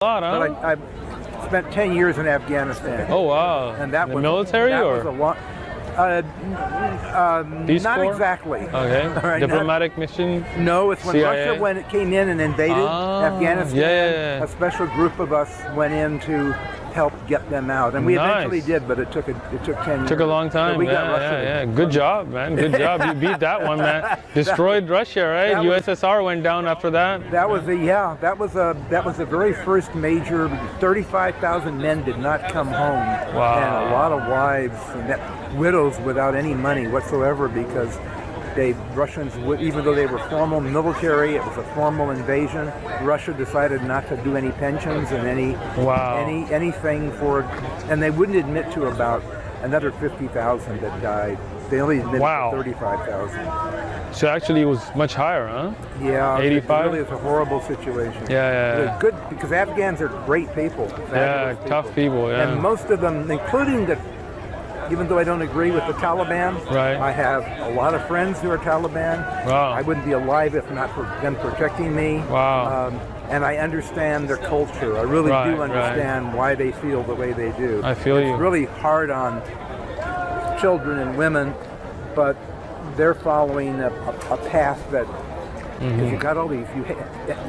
a lot, huh? But I spent 10 years in Afghanistan. Oh, wow. And that the was military that or? Was a lot. Peace Not Corps? exactly. Okay. Right, Diplomatic mission? No, it's when CIA? Russia, when it came in and invaded Afghanistan, yeah. a special group of us went in to help get them out. And we eventually Nice. did, but it took 10 years. Took a long time. So we got yeah, Russia. yeah. Good job, man. Good job. You beat that one, man. Destroyed Russia, right? USSR went down after that. That was that was the very first major. 35,000 men did not come home. Wow. And a lot of wives and widows without any money whatsoever because Russians, even though they were formal military, it was a formal invasion. Russia decided not to do any pensions and anything for, and they wouldn't admit to about another 50,000 that died. They only admitted to 35,000. So actually it was much higher, huh? Yeah, 85? It really is a horrible situation. Yeah. It was good because Afghans are great people. Yeah, tough people, yeah. And most of them, including even though I don't agree with the Taliban, I have a lot of friends who are Taliban. Wow. I wouldn't be alive if not for them protecting me. Wow. And I understand their culture. I really do understand why they feel the way they do. I feel you. It's really hard on children and women, but they're following a path that because you got all these,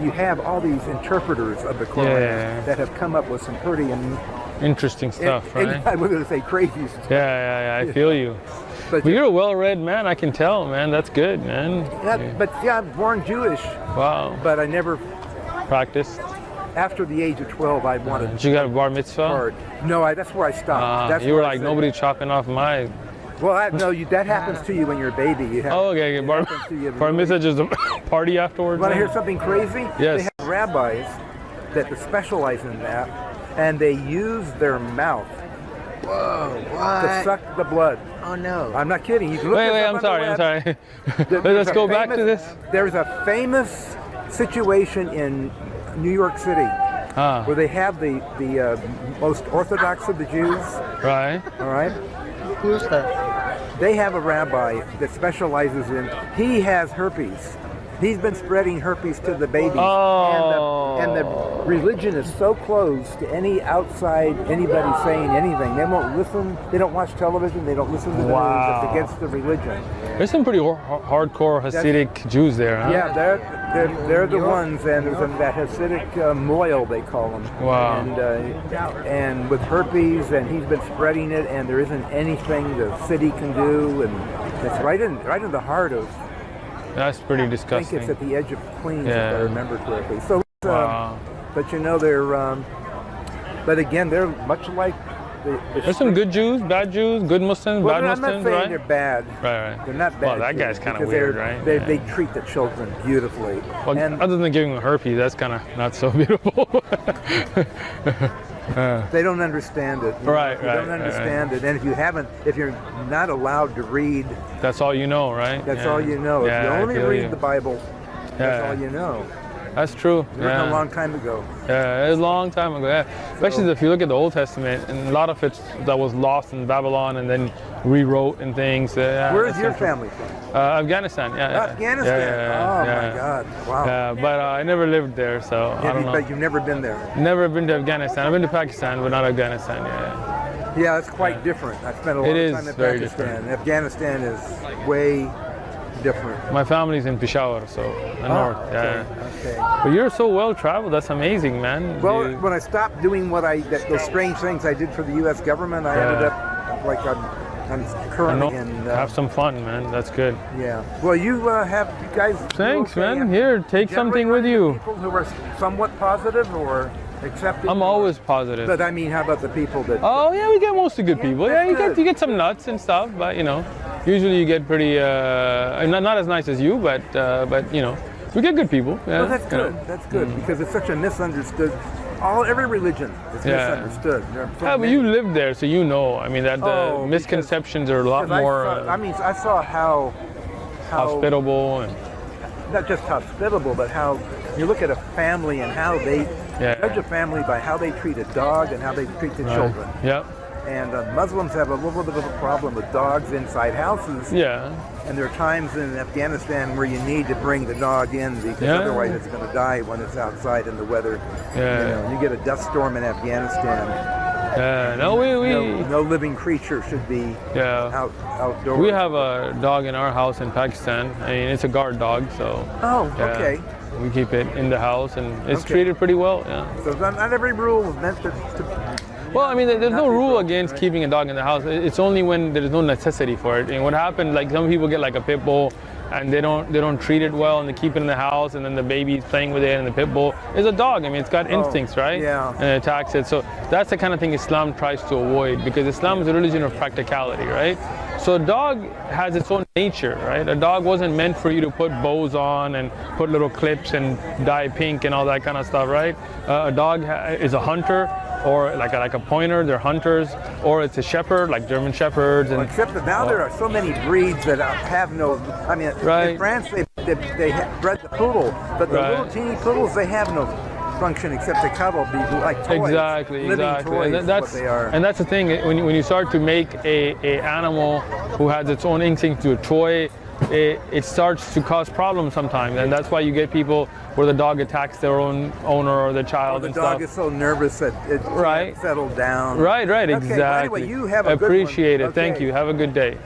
you have all these interpreters of the Quran that have come up with some pretty interesting stuff, right? I was going to say crazy stuff. Yeah, I feel you. But you're a well-read man, I can tell, man. That's good, man. Yeah, I'm born Jewish. Wow. But I never practiced. After the age of 12, I wanted. Did you got a bar mitzvah? Hard. No, that's where I stopped. That's you were like, nobody chopping off my. Well, that happens to you when you're a baby. You have, okay. Bar mitzvah just a party afterwards. Want to hear something crazy? Yes. They have rabbis that specialize in that, and they use their mouth. Whoa! What? To suck the blood. Oh no! I'm not kidding. You can look wait. I'm sorry. Let's go back to this. There's a famous situation in New York City where they have the most Orthodox of the Jews. Right. All right. Who's that? They have a rabbi that specializes in. He has herpes. He's been spreading herpes to the babies. Oh. And the religion is so closed to anybody saying anything. They won't listen. They don't watch television. They don't listen to the news. It's against the religion. There's some pretty hardcore Hasidic Jews there, huh? Yeah, they're the ones, and there's that Hasidic moil, they call them. Wow. And with herpes, and he's been spreading it, and there isn't anything the city can do, and it's right in the heart of. That's pretty disgusting. I think it's at the edge of Queens, if I remember correctly. So, but they're, but again, they're much like. There's some good Jews, bad Jews, good Muslims, bad Muslims, I'm not saying they're bad. Right. They're not bad. Well, that guy's kind of weird, right? They treat the children beautifully. Well, other than giving them herpes, that's kind of not so beautiful. They don't understand it. Right. They don't understand it. And if you're not allowed to read. That's all you know, right? That's all you know. If you only read the Bible, that's all you know. That's true. It was a long time ago. Yeah, it was a long time ago. Yeah. Especially if you look at the Old Testament, and a lot of it that was lost in Babylon and then rewrote and things. Where's your family from? Afghanistan. Afghanistan. Oh my God! Wow. Yeah, but I never lived there, so I don't know. But you've never been there. Never been to Afghanistan. I've been to Pakistan, but not Afghanistan. Yeah, it's quite different. I spent a lot of time in Pakistan. Different. Afghanistan is way different. My family's in Peshawar, so the north. Okay. But you're so well traveled. That's amazing, man. Well, when I stopped doing those strange things I did for the U.S. government, I ended up like I'm currently in. Have some fun, man. That's good. Yeah. Well, you guys. Thanks, man. Here, take something with you. People who are somewhat positive or accepting. I'm always positive. But I mean, how about the people that? Oh yeah, we get mostly good people. Yeah, you get some nuts and stuff, but usually you get pretty not as nice as you, but we get good people. Yeah, well, that's good. That's good because it's such a misunderstood. Every religion is misunderstood. Yeah, but you lived there, so you know. I mean, that the misconceptions are a lot more. I saw how hospitable and not just hospitable, but how you look at a family and how they judge a family by how they treat a dog and how they treat the children. Yep. And Muslims have a little bit of a problem with dogs inside houses. Yeah. And there are times in Afghanistan where you need to bring the dog in because otherwise it's going to die when it's outside in the weather. Yeah. You get a dust storm in Afghanistan. No living creature should be outdoors. We have a dog in our house in Pakistan. I mean, it's a guard dog, so. Oh, okay. We keep it in the house, and it's treated pretty well. Yeah. So not every rule is meant to. Well, I mean, there's no rule against keeping a dog in the house. It's only when there's no necessity for it. And what happened, like some people get like a pit bull, and they don't treat it well, and they keep it in the house, and then the baby's playing with it, and the pit bull is a dog. I mean, it's got instincts, right? Yeah. And it attacks it. So that's the kind of thing Islam tries to avoid, because Islam is a religion of practicality, right? So a dog has its own nature, right? A dog wasn't meant for you to put bows on and put little clips and dye pink and all that kind of stuff, right? A dog is a hunter, or like a pointer, they're hunters, or it's a shepherd, like German shepherds. And except that now there are so many breeds that have no. I mean, in France they bred the poodle, but the little teeny poodles, they have no function except to cuddle, be like toys. Exactly. Toys, and that's what they are. And that's the thing. When you start to make a animal who has its own instinct to a toy, it starts to cause problems sometimes, and that's why you get people where the dog attacks their own owner or the child and stuff. The dog is so nervous that it can't settle down. Right, Okay, exactly. anyway, you have a Appreciate good one. it. Thank you. Have a good day.